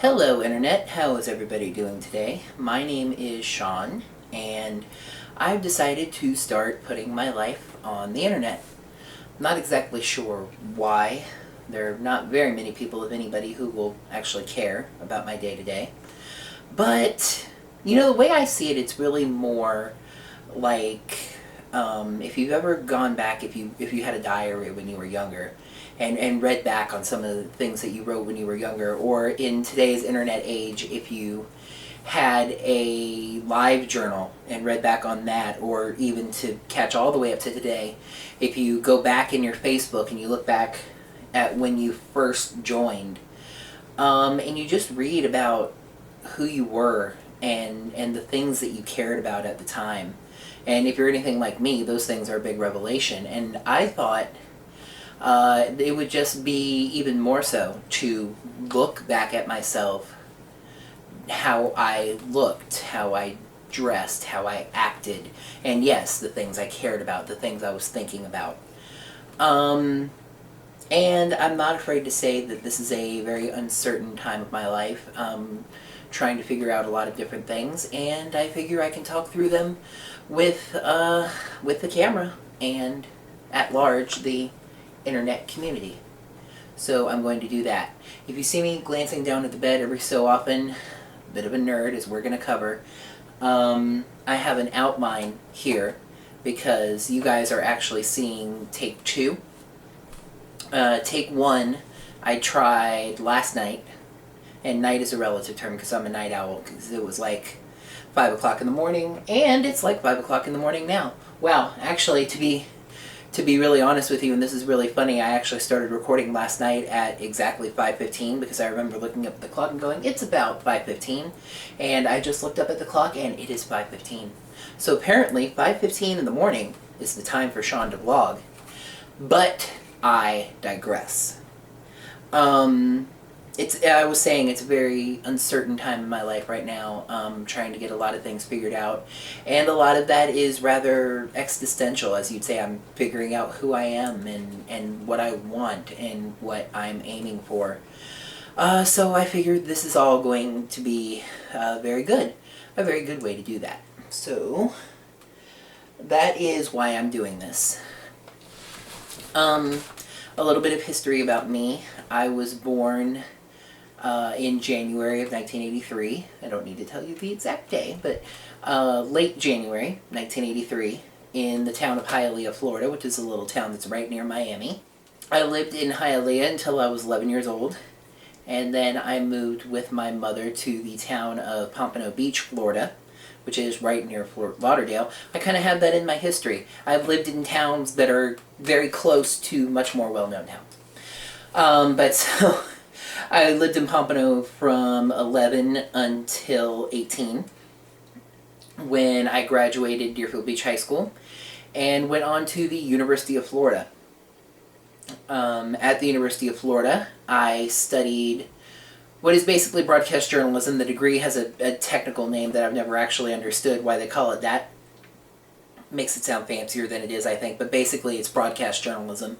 Hello Internet, how is everybody doing today? My name is Sean, and I've decided to start putting my life on the Internet. I'm not exactly sure why. There are not very many people, if anybody, who will actually care about my day-to-day. But, the way I see it, it's really more like, if you've ever gone back, if you had a diary when you were younger, and read back on some of the things that you wrote when you were younger, or in today's internet age, if you had a live journal and read back on that, or even to catch all the way up to today, if you go back in your Facebook and you look back at when you first joined, and you just read about who you were and the things that you cared about at the time. And if you're anything like me, those things are a big revelation. And I thought it would just be even more so to look back at myself, how I looked, how I dressed, how I acted, and yes, the things I cared about, the things I was thinking about. And I'm not afraid to say that this is a very uncertain time of my life, trying to figure out a lot of different things, and I figure I can talk through them with the camera and, at large, the internet community. So I'm going to do that. If you see me glancing down at the bed every so often, a bit of a nerd, as we're going to cover, I have an outline here because you guys are actually seeing take 2. Take 1, I tried last night, and night is a relative term because I'm a night owl, because it was like 5 o'clock in the morning, and it's like 5 o'clock in the morning now. Wow, actually, to be really honest with you, and this is really funny, I actually started recording last night at exactly 5:15 because I remember looking up at the clock and going, it's about 5:15, and I just looked up at the clock and it is 5:15. So apparently 5:15 in the morning is the time for Sean to vlog, but I digress. I was saying it's a very uncertain time in my life right now, trying to get a lot of things figured out, and a lot of that is rather existential, as you'd say. I'm figuring out who I am and what I want and what I'm aiming for. So I figured this is all going to be a very good way to do that. So that is why I'm doing this. A little bit of history about me. I was born in January of 1983. I don't need to tell you the exact day, but late January 1983 in the town of Hialeah, Florida, which is a little town that's right near Miami. I lived in Hialeah until I was 11 years old, and then I moved with my mother to the town of Pompano Beach, Florida, which is right near Fort Lauderdale. I kind of have that in my history. I've lived in towns that are very close to much more well-known towns. But so I lived in Pompano from 11 until 18, when I graduated Deerfield Beach High School and went on to the University of Florida. At the University of Florida, I studied what is basically broadcast journalism. The degree has a technical name that I've never actually understood why they call it that. Makes it sound fancier than it is, I think, but basically it's broadcast journalism.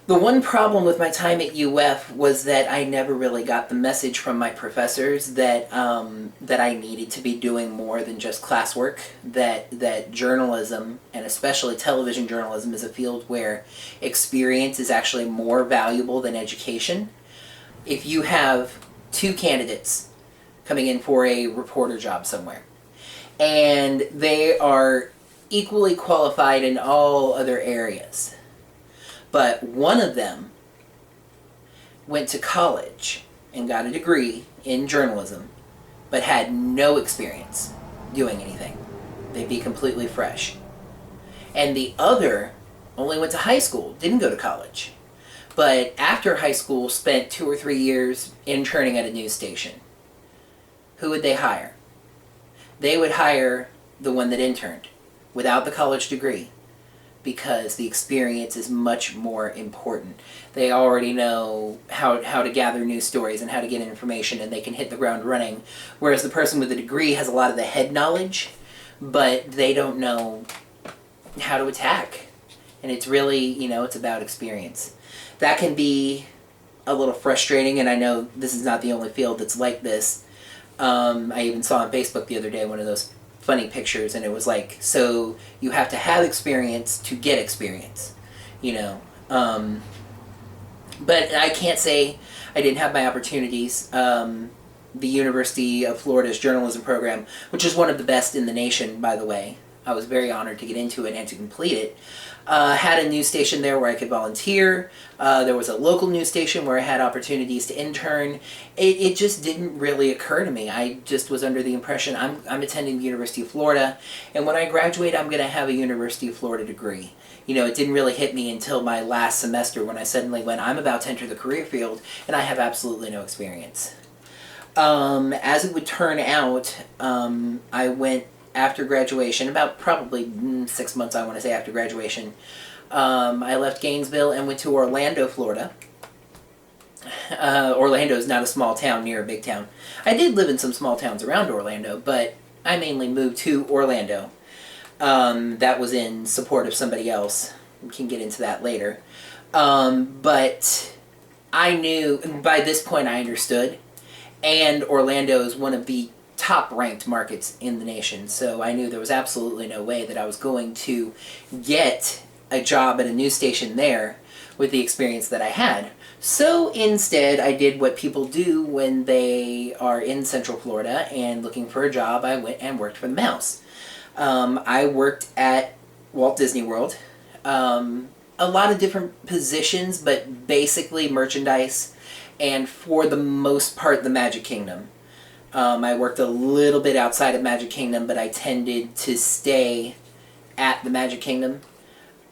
The one problem with my time at UF was that I never really got the message from my professors that that I needed to be doing more than just classwork, that journalism, and especially television journalism, is a field where experience is actually more valuable than education. If you have 2 candidates coming in for a reporter job somewhere, and they are equally qualified in all other areas, but one of them went to college and got a degree in journalism, but had no experience doing anything, they'd be completely fresh. And the other only went to high school, didn't go to college, but after high school spent 2 or 3 years interning at a news station. Who would they hire? They would hire the one that interned without the college degree, because the experience is much more important. They already know how to gather news stories and how to get information, and they can hit the ground running, whereas the person with a degree has a lot of the head knowledge, but they don't know how to attack. And it's really, it's about experience. That can be a little frustrating, and I know this is not the only field that's like this. I even saw on Facebook the other day one of those funny pictures, and it was like, so you have to have experience to get experience, you know. But I can't say I didn't have my opportunities. The University of Florida's journalism program, which is one of the best in the nation, by the way, I was very honored to get into it and to complete it, had a news station there where I could volunteer. There was a local news station where I had opportunities to intern. It just didn't really occur to me. I just was under the impression I'm attending the University of Florida, and when I graduate, I'm going to have a University of Florida degree. You know, it didn't really hit me until my last semester when I suddenly went, I'm about to enter the career field, and I have absolutely no experience. As it would turn out, I went after graduation, about probably 6 months, I want to say, after graduation. I left Gainesville and went to Orlando, Florida. Orlando is not a small town near a big town. I did live in some small towns around Orlando, but I mainly moved to Orlando. That was in support of somebody else. We can get into that later. But I knew, by this point I understood, and Orlando is one of the top-ranked markets in the nation, so I knew there was absolutely no way that I was going to get a job at a news station there with the experience that I had. So instead, I did what people do when they are in Central Florida and looking for a job. I went and worked for the Mouse. I worked at Walt Disney World. A lot of different positions, but basically merchandise, and for the most part, the Magic Kingdom. I worked a little bit outside of Magic Kingdom, but I tended to stay at the Magic Kingdom.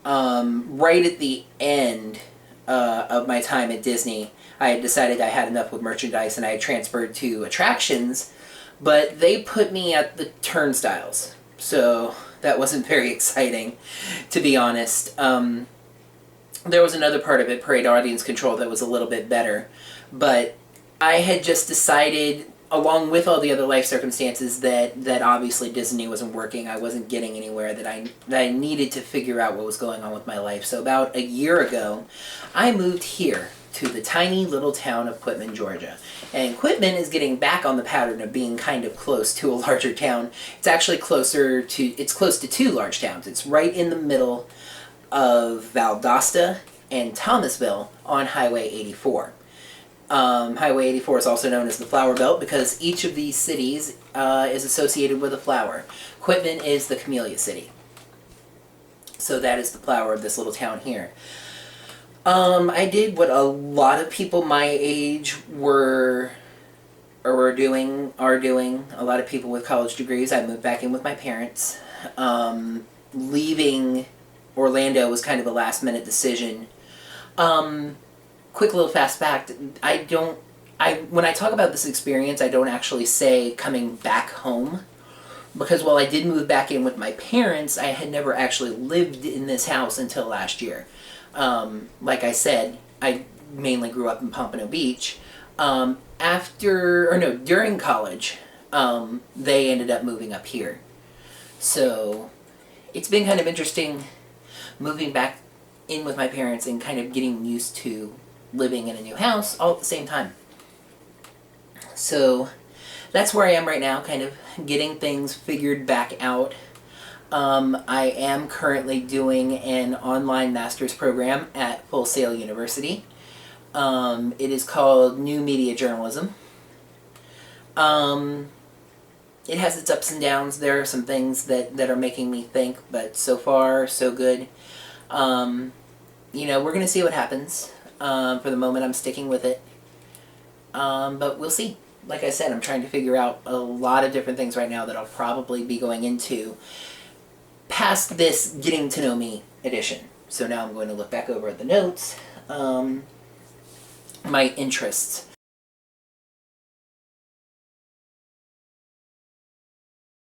Right at the end of my time at Disney, I had decided I had enough with merchandise and I had transferred to attractions, but they put me at the turnstiles. So that wasn't very exciting, to be honest. There was another part of it, Parade Audience Control, that was a little bit better. But I had just decided, along with all the other life circumstances, that obviously Disney wasn't working. I wasn't getting anywhere, that I needed to figure out what was going on with my life. So about a year ago, I moved here to the tiny little town of Quitman, Georgia. And Quitman is getting back on the pattern of being kind of close to a larger town. It's actually close to two large towns. It's right in the middle of Valdosta and Thomasville on Highway 84. Highway 84 is also known as the Flower Belt because each of these cities is associated with a flower. Quitman is the Camellia City. So that is the flower of this little town here. I did what a lot of people my age are doing. A lot of people with college degrees. I moved back in with my parents. Leaving Orlando was kind of a last-minute decision. Quick little fast fact, when I talk about this experience, I don't actually say coming back home, because while I did move back in with my parents, I had never actually lived in this house until last year. Like I said, I mainly grew up in Pompano Beach. During college, they ended up moving up here. So it's been kind of interesting moving back in with my parents and kind of getting used to living in a new house all at the same time. So that's where I am right now, kind of getting things figured back out. I am currently doing an online master's program at Full Sail University. It is called New Media Journalism. It has its ups and downs. There are some things that are making me think, but so far, so good. We're going to see what happens. For the moment, I'm sticking with it. But we'll see. Like I said, I'm trying to figure out a lot of different things right now that I'll probably be going into past this Getting to Know Me edition. So now I'm going to look back over at the notes. My interests.